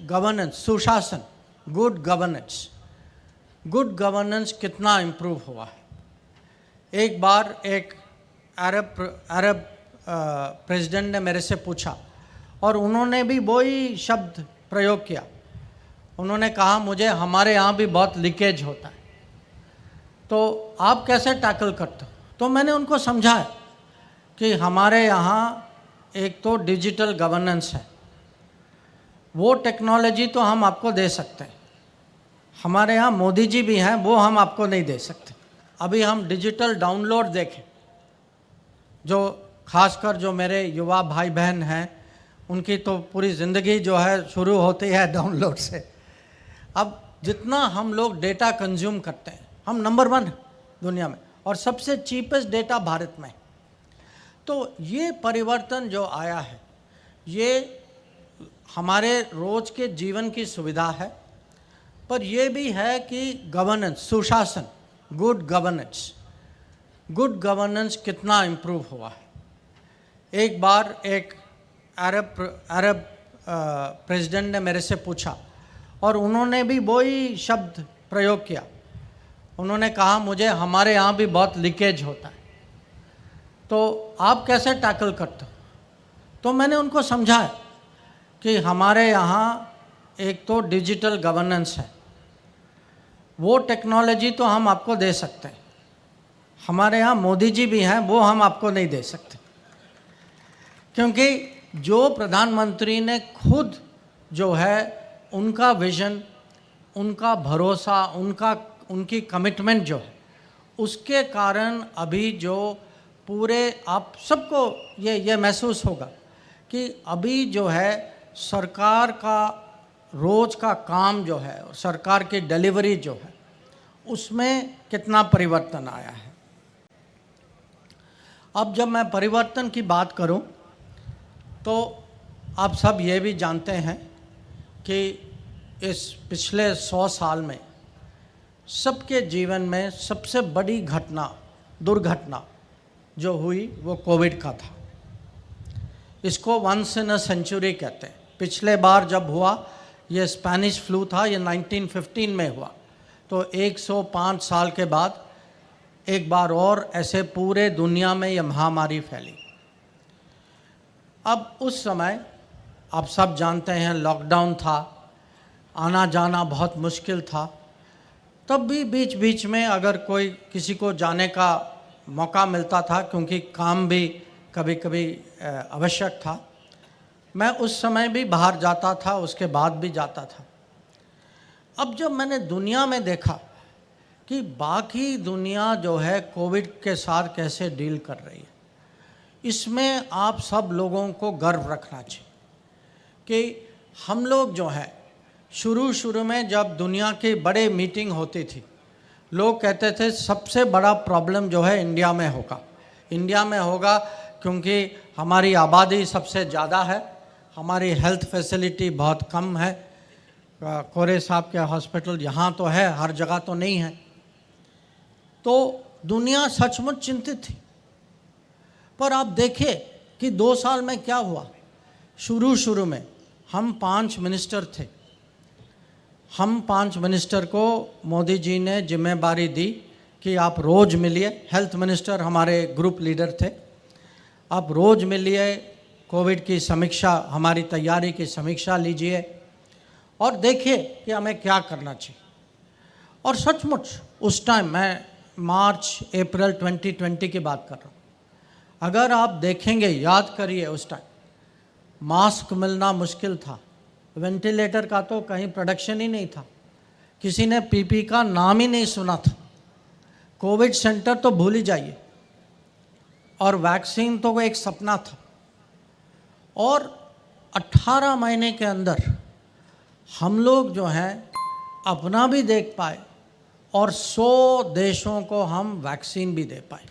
Governance, सुशासन, good governance कितना improve हुआ है। एक बार एक अरब प्रेसिडेंट ने मेरे से पूछा और उन्होंने भी वही शब्द प्रयोग किया। उन्होंने कहा मुझे हमारे यहाँ भी बहुत लीकेज होता है, तो आप कैसे टैकल करते हो। तो मैंने उनको समझाया कि हमारे यहाँ एक तो डिजिटल गवर्नेंस है, वो टेक्नोलॉजी तो हम आपको दे सकते हैं। हमारे यहाँ मोदी जी भी हैं, वो हम आपको नहीं दे सकते। अभी हम डिजिटल डाउनलोड देखें, जो खासकर जो मेरे युवा भाई बहन हैं, उनकी तो पूरी ज़िंदगी जो है शुरू होती है डाउनलोड से। अब जितना हम लोग डेटा कंज्यूम करते हैं, हम नंबर 1 दुनिया में और सबसे चीपेस्ट डेटा भारत में। तो ये परिवर्तन जो आया है, ये हमारे रोज़ के जीवन की सुविधा है, पर यह भी है कि गवर्नेंस, सुशासन, गुड गवर्नेंस कितना इम्प्रूव हुआ है। एक बार एक अरब प्रेसिडेंट ने मेरे से पूछा और उन्होंने भी वही शब्द प्रयोग किया। उन्होंने कहा मुझे हमारे यहाँ भी बहुत लीकेज होता है, तो आप कैसे टैकल करते हो। तो मैंने उनको समझाया कि हमारे यहाँ एक तो डिजिटल गवर्नेंस है, वो टेक्नोलॉजी तो हम आपको दे सकते हैं। हमारे यहाँ मोदी जी भी हैं, वो हम आपको नहीं दे सकते, क्योंकि जो प्रधानमंत्री ने खुद जो है उनका विज़न, उनका भरोसा, उनकी कमिटमेंट जो है, उसके कारण अभी जो पूरे आप सबको ये महसूस होगा कि अभी जो है सरकार का रोज़ का काम जो है, सरकार की डिलीवरी जो है, उसमें कितना परिवर्तन आया है। अब जब मैं परिवर्तन की बात करूं, तो आप सब ये भी जानते हैं कि इस पिछले 100 साल में सबके जीवन में सबसे बड़ी दुर्घटना जो हुई वो कोविड का था। इसको वंस इन अ सेंचुरी कहते हैं। पिछले बार जब हुआ ये स्पेनिश फ्लू था, ये 1915 में हुआ, तो 105 साल के बाद एक बार और ऐसे पूरे दुनिया में ये महामारी फैली। अब उस समय आप सब जानते हैं लॉकडाउन था, आना जाना बहुत मुश्किल था। तब भी बीच बीच में अगर कोई किसी को जाने का मौका मिलता था, क्योंकि काम भी कभी कभी आवश्यक था, मैं उस समय भी बाहर जाता था, उसके बाद भी जाता था। अब जब मैंने दुनिया में देखा कि बाकी दुनिया जो है कोविड के साथ कैसे डील कर रही है, इसमें आप सब लोगों को गर्व रखना चाहिए कि हम लोग जो है शुरू में जब दुनिया की बड़े मीटिंग होती थी, लोग कहते थे सबसे बड़ा प्रॉब्लम जो है इंडिया में होगा, क्योंकि हमारी आबादी सबसे ज़्यादा है, हमारी हेल्थ फैसिलिटी बहुत कम है। कोरे साहब के हॉस्पिटल यहाँ तो है, हर जगह तो नहीं है। तो दुनिया सचमुच चिंतित थी। पर आप देखिए कि 2 साल में क्या हुआ। शुरू में हम 5 मिनिस्टर थे। हम 5 मिनिस्टर को मोदी जी ने जिम्मेदारी दी कि आप रोज़ मिलिए। हेल्थ मिनिस्टर हमारे ग्रुप लीडर थे। आप रोज़ मिलिए, कोविड की समीक्षा, हमारी तैयारी की समीक्षा लीजिए और देखिए कि हमें क्या करना चाहिए। और सचमुच उस टाइम, मैं मार्च अप्रैल 2020 की बात कर रहा हूँ, अगर आप देखेंगे, याद करिए, उस टाइम मास्क मिलना मुश्किल था, वेंटिलेटर का तो कहीं प्रोडक्शन ही नहीं था, किसी ने पीपी का नाम ही नहीं सुना था, कोविड सेंटर तो भूल ही जाइए, और वैक्सीन तो वो एक सपना था। और 18 महीने के अंदर हम लोग जो हैं अपना भी देख पाए और 100 देशों को हम वैक्सीन भी दे पाए।